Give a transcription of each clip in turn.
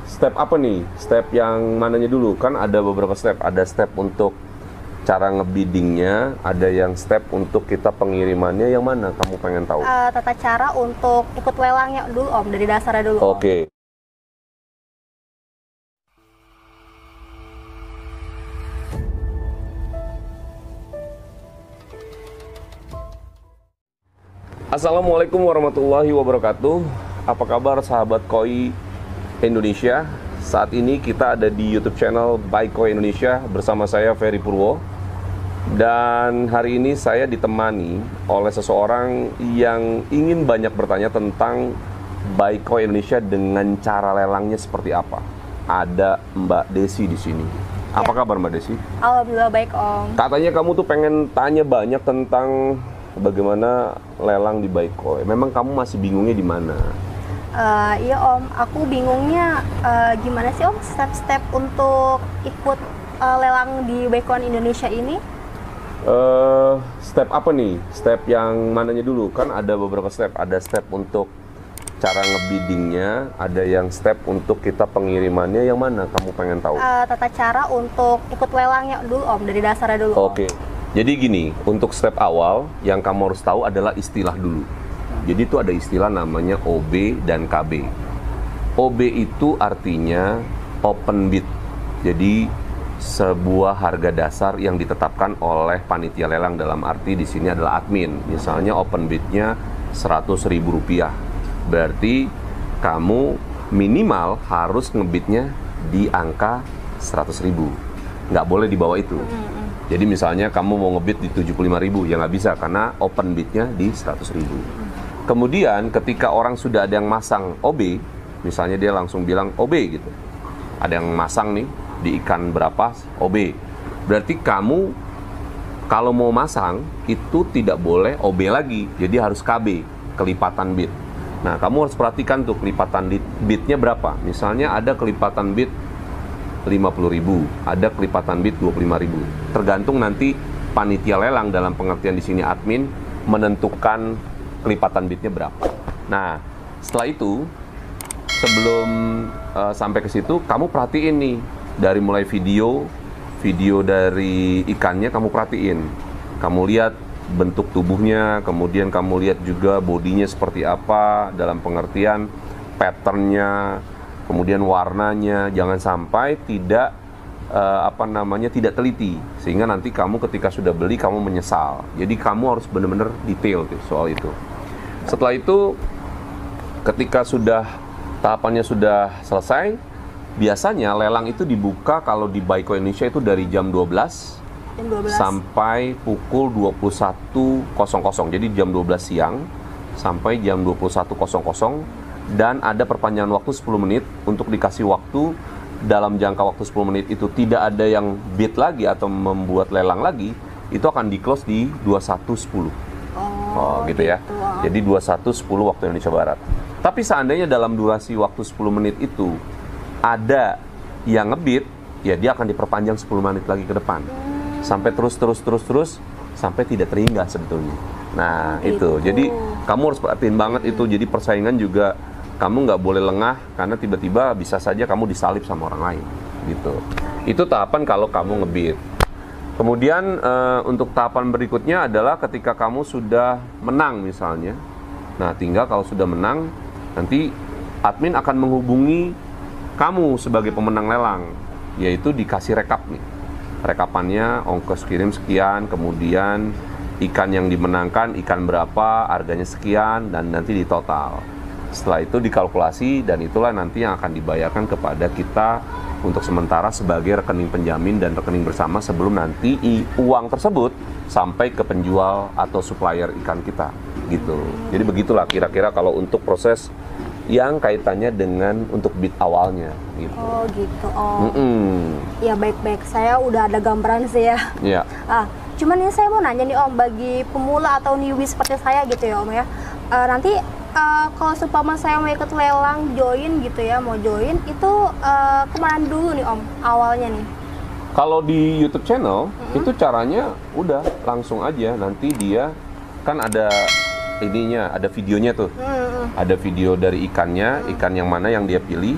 Step apa nih? Step yang mananya dulu? Kan ada beberapa step. Ada step untuk cara ngebiddingnya, ada yang step untuk kita pengirimannya. Yang mana kamu pengen tahu? Tata cara untuk ikut lelangnya dulu Om, dari dasarnya dulu Om. Oke. Assalamualaikum warahmatullahi wabarakatuh. Apa kabar sahabat koi Indonesia? Saat ini kita ada di YouTube channel By Koi Indonesia bersama saya Ferry Purwo. Dan hari ini saya ditemani oleh seseorang yang ingin banyak bertanya tentang By Koi Indonesia dengan cara lelangnya seperti apa. Ada Mbak Desi di sini. Apa kabar Mbak Desi? Alhamdulillah baik Om. Katanya kamu tuh pengen tanya banyak tentang bagaimana lelang di By Koi. Memang kamu masih bingungnya di mana? Iya Om, aku bingungnya gimana sih Om step-step untuk ikut lelang di Baikon Indonesia ini? Step apa nih? Step yang mananya dulu? Kan ada beberapa step. Ada step untuk cara ngebiddingnya, ada yang step untuk kita pengirimannya. Yang mana kamu pengen tahu? Tata cara untuk ikut lelangnya dulu Om, dari dasarnya dulu Om. Oke. Jadi gini, untuk step awal yang kamu harus tahu adalah istilah dulu. Jadi itu ada istilah namanya OB dan KB. OB itu artinya open bid. Jadi sebuah harga dasar yang ditetapkan oleh panitia lelang, dalam arti di sini adalah admin. Misalnya open bidnya Rp100.000. Berarti kamu minimal harus ngebidnya di angka 100.000. Nggak boleh di bawah itu. Jadi misalnya kamu mau ngebid di 75.000, ya nggak bisa karena open bidnya di 100.000. Kemudian ketika orang sudah ada yang masang OB, misalnya dia langsung bilang OB gitu. Ada yang masang nih di ikan berapa OB. Berarti kamu kalau mau masang itu tidak boleh OB lagi. Jadi harus KB, kelipatan bid. Nah, kamu harus perhatikan tuh kelipatan bidnya berapa. Misalnya ada kelipatan bid 50.000, ada kelipatan bid 25.000. Tergantung nanti panitia lelang, dalam pengertian di sini admin, menentukan kelipatan bidnya berapa. Nah, setelah itu sebelum sampai ke situ, kamu perhatiin nih dari mulai video dari ikannya kamu perhatiin. Kamu lihat bentuk tubuhnya, kemudian kamu lihat juga bodinya seperti apa, dalam pengertian patternnya, kemudian warnanya. Jangan sampai tidak tidak teliti, sehingga nanti kamu ketika sudah beli kamu menyesal. Jadi kamu harus benar-benar detail soal itu. Setelah itu, ketika tahapannya sudah selesai, biasanya lelang itu dibuka kalau di By Koi Indonesia itu dari jam 12 sampai pukul 21.00. Jadi jam 12 siang sampai jam 21.00, dan ada perpanjangan waktu 10 menit untuk dikasih waktu. Dalam jangka waktu 10 menit itu tidak ada yang bid lagi atau membuat lelang lagi, itu akan di-close di 21.10. Gitu ya. Jadi 21.10 waktu Indonesia Barat. Tapi seandainya dalam durasi waktu 10 menit itu ada yang ngebid, ya dia akan diperpanjang 10 menit lagi ke depan. Sampai terus sampai tidak terhingga sebetulnya. Nah, itu. Jadi kamu harus perhatiin banget itu. Jadi persaingan juga kamu nggak boleh lengah, karena tiba-tiba bisa saja kamu disalip sama orang lain gitu. Itu tahapan kalau kamu ngebid. Kemudian untuk tahapan berikutnya adalah ketika kamu sudah menang misalnya. Nah, tinggal kalau sudah menang, nanti admin akan menghubungi kamu sebagai pemenang lelang, yaitu dikasih rekap nih. Rekapannya ongkos kirim sekian, kemudian ikan yang dimenangkan ikan berapa, harganya sekian, dan nanti ditotal. Setelah itu dikalkulasi, dan itulah nanti yang akan dibayarkan kepada kita untuk sementara sebagai rekening penjamin dan rekening bersama, sebelum nanti uang tersebut sampai ke penjual atau supplier ikan kita gitu. Jadi begitulah kira-kira kalau untuk proses yang kaitannya dengan untuk bid awalnya gitu. Oh gitu Om. Ya baik-baik, saya udah ada gambaran sih ya. Iya. Cuman ini saya mau nanya nih Om, bagi pemula atau newbie seperti saya gitu ya Om ya. Nanti kalau seumpama saya mau ikut lelang join gitu ya, mau join itu kemana dulu nih Om awalnya nih? Kalau di YouTube channel itu caranya udah langsung aja, nanti dia kan ada ininya, ada videonya tuh. Ada video dari ikannya, ikan yang mana yang dia pilih.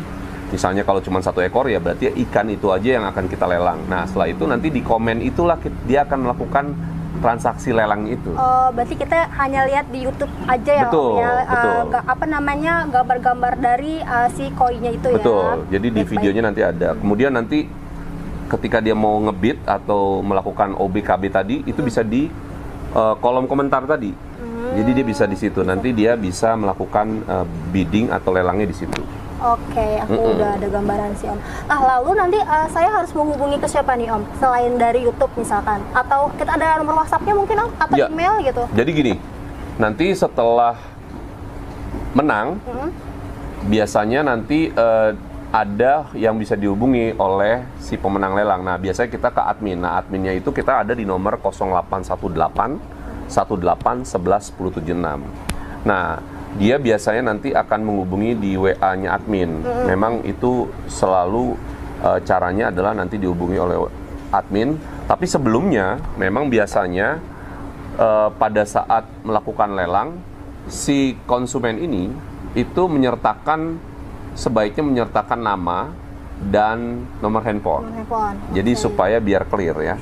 Misalnya kalau cuma 1 ekor ya berarti ikan itu aja yang akan kita lelang. Nah setelah itu nanti di komen itulah dia akan melakukan transaksi lelang itu. Oh, berarti kita hanya lihat di YouTube aja ya, Betul, Om ya. betul. Apa namanya, gambar-gambar dari si koinnya itu ya. Betul. Jadi di videonya nanti ada. Kemudian nanti ketika dia mau ngebid atau melakukan OBKB tadi itu bisa di kolom komentar tadi. Jadi dia bisa di situ. Nanti dia bisa melakukan bidding atau lelangnya di situ. Oke, aku udah ada gambaran sih Om. Nah lalu nanti saya harus menghubungi ke siapa nih Om? Selain dari YouTube misalkan, atau kita ada nomor WhatsApp-nya mungkin Om? Atau Ya. email gitu? Jadi gini, nanti setelah menang, biasanya nanti ada yang bisa dihubungi oleh si pemenang lelang. Nah biasanya kita ke admin. Nah adminnya itu kita ada di nomor 0818 18 11 1076. Nah dia biasanya nanti akan menghubungi di WA-nya admin. Memang itu selalu caranya adalah nanti dihubungi oleh admin. Tapi sebelumnya, memang biasanya pada saat melakukan lelang, si konsumen ini itu sebaiknya menyertakan nama dan nomor handphone. Jadi supaya biar clear ya.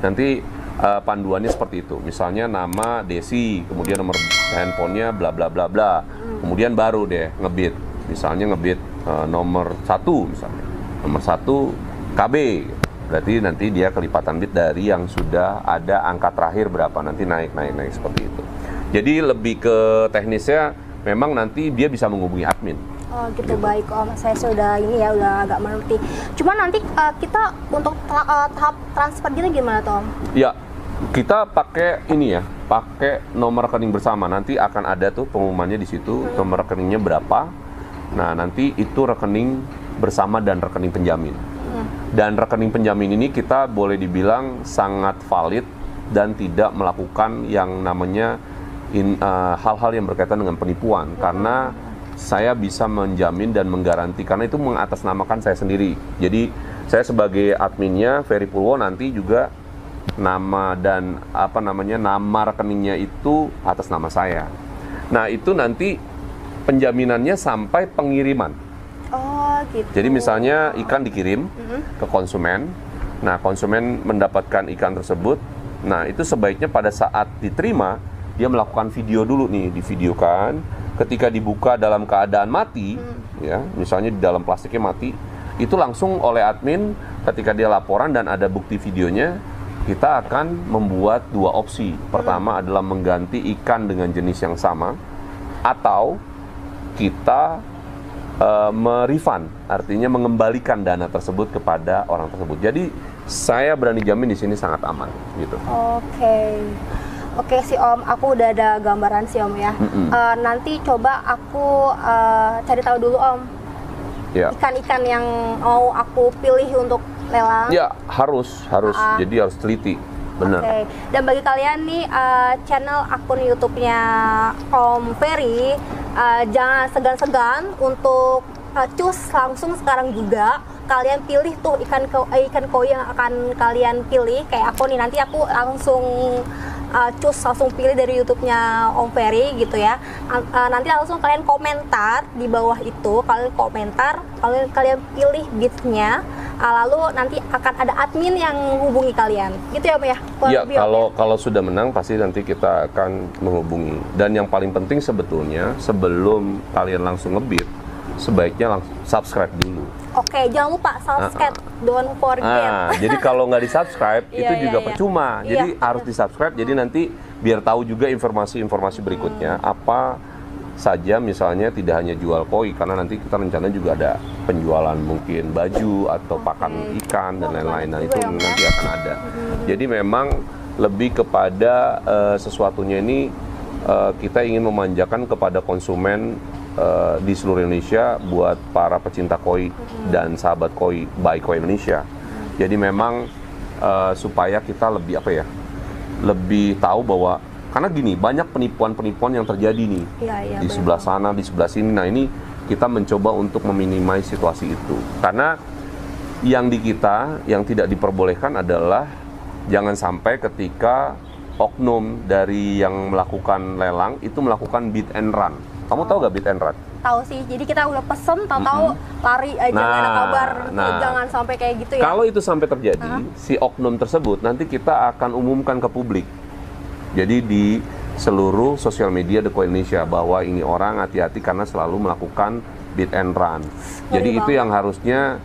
Nanti panduannya seperti itu. Misalnya nama Desi, kemudian nomor handphonenya bla bla bla bla. Kemudian baru deh ngebid. Misalnya ngebid nomor 1 misalnya. Nomor 1 KB. Berarti nanti dia kelipatan bid dari yang sudah ada angka terakhir berapa, nanti naik seperti itu. Jadi lebih ke teknisnya memang nanti dia bisa menghubungi admin. Oh gitu, baik Om, saya sudah udah agak mengerti. Cuma nanti kita untuk tahap transfer gitu gimana tuh Om? Ya, kita pakai pakai nomor rekening bersama. Nanti akan ada tuh pengumumannya di situ, nomor rekeningnya berapa. Nah nanti itu rekening bersama dan rekening penjamin. Dan rekening penjamin ini kita boleh dibilang sangat valid dan tidak melakukan yang namanya hal-hal yang berkaitan dengan penipuan, karena saya bisa menjamin dan menggaranti, karena itu mengatasnamakan saya sendiri. Jadi saya sebagai adminnya Ferry Purwo nanti juga nama dan nama rekeningnya itu atas nama saya. Nah itu nanti penjaminannya sampai pengiriman. Oh gitu. Jadi misalnya ikan dikirim ke konsumen, nah konsumen mendapatkan ikan tersebut, nah itu sebaiknya pada saat diterima dia melakukan video dulu nih, divideokan. Ketika dibuka dalam keadaan mati, ya misalnya di dalam plastiknya mati, itu langsung oleh admin ketika dia laporan dan ada bukti videonya, kita akan membuat 2 opsi. Pertama adalah mengganti ikan dengan jenis yang sama, atau kita merefund, artinya mengembalikan dana tersebut kepada orang tersebut. Jadi saya berani jamin di sini sangat aman, gitu. Oke sih Om, aku udah ada gambaran sih Om ya. Nanti coba aku cari tahu dulu Om. Ya. Ikan-ikan yang mau aku pilih untuk lelang. Ya harus. Jadi harus teliti, benar. Dan bagi kalian nih channel akun YouTube-nya Om Ferry, jangan segan-segan untuk cus langsung sekarang juga. Kalian pilih tuh ikan koi yang akan kalian pilih. Kayak aku nih, nanti aku langsung langsung pilih dari YouTube-nya Om Ferry gitu ya. Nanti langsung kalian komentar di bawah itu, kalian pilih bidnya, lalu nanti akan ada admin yang hubungi kalian gitu ya Om ya? Ya, kalau sudah menang pasti nanti kita akan menghubungi. Dan yang paling penting sebetulnya sebelum kalian langsung ngebid, sebaiknya langsung subscribe dulu. Oke, jangan lupa subscribe, don't forget. Jadi kalau nggak di-subscribe itu juga percuma. Jadi harus di-subscribe. Jadi nanti biar tahu juga informasi-informasi berikutnya apa saja, misalnya tidak hanya jual koi, karena nanti kita rencana juga ada penjualan mungkin baju atau pakan ikan dan lain-lain. Nah itu nanti akan ada. Jadi memang lebih kepada sesuatunya ini kita ingin memanjakan kepada konsumen di seluruh Indonesia, buat para pecinta koi dan sahabat koi, baik koi Indonesia. Jadi memang supaya kita lebih lebih tahu bahwa, karena gini, banyak penipuan-penipuan yang terjadi nih di sebelah sana, di sebelah sini. Nah ini kita mencoba untuk meminimasi situasi itu, karena yang di kita yang tidak diperbolehkan adalah jangan sampai ketika oknum dari yang melakukan lelang itu melakukan bid and run. Kamu tahu nggak bid and run? tahu sih. Jadi kita udah pesen, tahu-tahu lari aja nggak ada kabar. Jangan sampai kayak gitu ya. Kalau itu sampai terjadi, si oknum tersebut nanti kita akan umumkan ke publik. Jadi di seluruh sosial media The Coin Indonesia bahwa ini orang hati-hati karena selalu melakukan beat and run. Jadi itu yang harusnya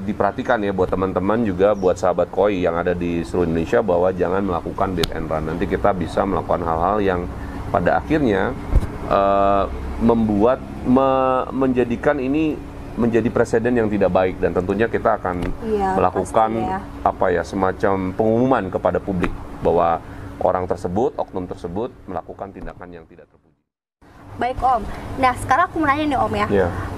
diperhatikan ya buat teman-teman juga, buat sahabat koi yang ada di seluruh Indonesia, bahwa jangan melakukan beat and run. Nanti kita bisa melakukan hal-hal yang pada akhirnya menjadikan ini menjadi presiden yang tidak baik, dan tentunya kita akan melakukan semacam pengumuman kepada publik bahwa orang tersebut, oknum tersebut melakukan tindakan yang tidak terpuji. Baik Om. Nah sekarang aku mau nanya nih Om ya.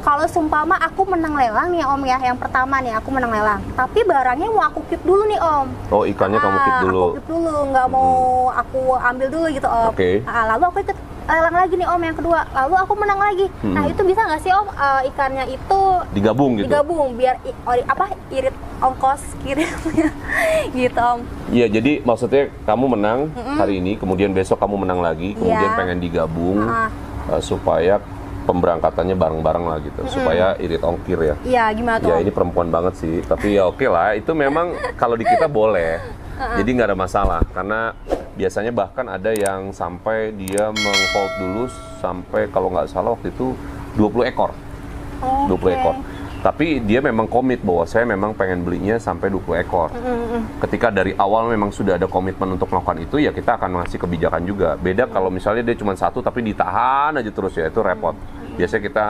Kalau sumpama aku menang lelang nih Om ya, yang pertama nih aku menang lelang, tapi barangnya mau aku keep dulu nih Om. Oh, ikannya kamu keep dulu? Aku keep dulu, nggak mau aku ambil dulu gitu Om. Lalu aku ikut lelang lagi nih Om yang kedua, lalu aku menang lagi. Nah itu bisa nggak sih Om ikannya itu digabung gitu? Digabung biar irit ongkos kirimnya gitu Om. Iya, jadi maksudnya kamu menang hari ini, kemudian besok kamu menang lagi, kemudian pengen digabung supaya pemberangkatannya bareng-bareng lah gitu, supaya irit ongkir ya. Iya, gimana tuh? Ya ini perempuan banget sih, tapi ya oke lah, itu memang kalau di kita boleh. Jadi nggak ada masalah, karena biasanya bahkan ada yang sampai dia meng-hold dulu sampai kalau nggak salah waktu itu 20 ekor. 20 ekor. Tapi dia memang komit bahwa saya memang pengen belinya sampai 20 ekor. Ketika dari awal memang sudah ada komitmen untuk melakukan itu, ya kita akan ngasih kebijakan juga. Beda kalau misalnya dia cuma satu tapi ditahan aja terus, ya itu repot. Biasanya kita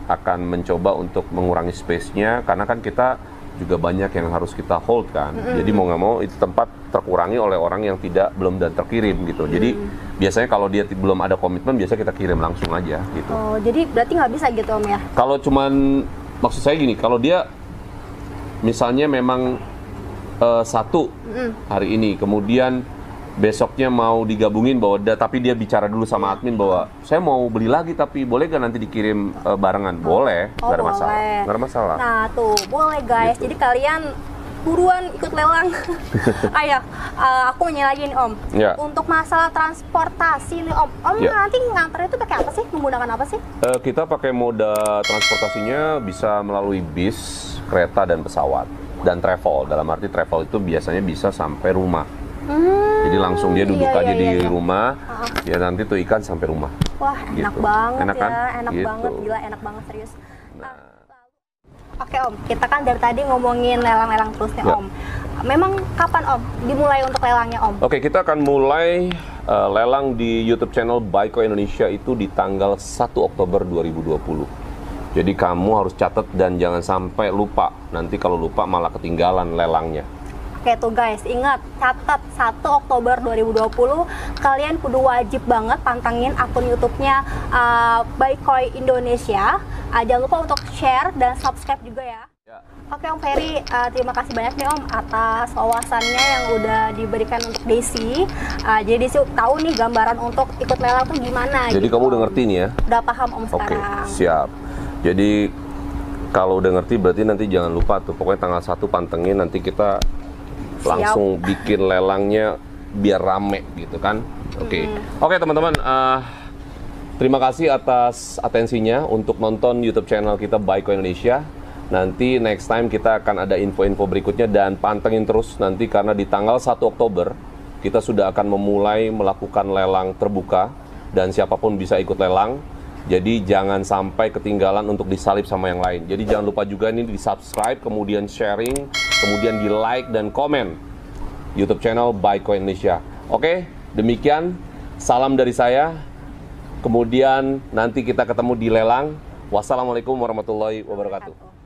akan mencoba untuk mengurangi space-nya, karena kan kita juga banyak yang harus kita hold kan. Jadi mau nggak mau itu tempat terkurangi oleh orang yang belum dan terkirim gitu. Jadi biasanya kalau dia belum ada komitmen, biasanya kita kirim langsung aja gitu. Oh, jadi berarti nggak bisa gitu Om ya? Kalau cuman, maksud saya gini, kalau dia misalnya memang satu hari ini, kemudian besoknya mau digabungin tapi dia bicara dulu sama admin bahwa saya mau beli lagi, tapi boleh gak nanti dikirim barengan? Boleh, nggak ada masalah. Nggak ada masalah. Nah tuh, boleh guys. Gitu. Jadi kalian buruan ikut lelang. Ayo, aku nanya lagi nih Om. Untuk masalah transportasi nih Om, nanti nganter itu pakai apa sih? Menggunakan apa sih? Kita pakai moda transportasinya bisa melalui bis, kereta, dan pesawat. Dan travel, dalam arti travel itu biasanya bisa sampai rumah. Jadi langsung dia duduk aja di rumah, ya nanti tuh ikan sampai rumah. Wah, enak gitu. banget enak ya, kan? enak gitu. banget, gila enak banget serius. Oke Om, kita kan dari tadi ngomongin lelang-lelang terus nih Om. Memang kapan Om dimulai untuk lelangnya Om? Oke, kita akan mulai lelang di YouTube channel Buy Coin Indonesia itu di tanggal 1 Oktober 2020. Jadi kamu harus catat dan jangan sampai lupa. Nanti kalau lupa malah ketinggalan lelangnya. Oke tuh guys, ingat, catat 1 Oktober 2020, kalian kudu wajib banget pantengin akun YouTube-nya Buy Coin Indonesia. Jangan lupa untuk share dan subscribe juga ya. Oke Om Ferry, terima kasih banyak nih Om atas wawasannya yang udah diberikan untuk Desi. Jadi Desi tahu nih gambaran untuk ikut lelang tuh gimana. Jadi gitu, kamu udah ngerti nih ya? Udah paham Om sekarang. Oke, siap. Jadi kalau udah ngerti berarti nanti jangan lupa tuh, pokoknya tanggal 1 pantengin, nanti kita langsung bikin lelangnya biar rame gitu kan. Oke teman-teman, terima kasih atas atensinya untuk nonton YouTube channel kita Buy Coin Indonesia. Nanti next time kita akan ada info-info berikutnya, dan pantengin terus nanti karena di tanggal 1 Oktober kita sudah akan memulai melakukan lelang terbuka dan siapapun bisa ikut lelang. Jadi jangan sampai ketinggalan untuk disalip sama yang lain. Jadi jangan lupa juga ini di subscribe, kemudian sharing, kemudian di like dan komen YouTube channel Buy Coin Indonesia. Oke, demikian salam dari saya. Kemudian nanti kita ketemu di lelang. Wassalamualaikum warahmatullahi wabarakatuh.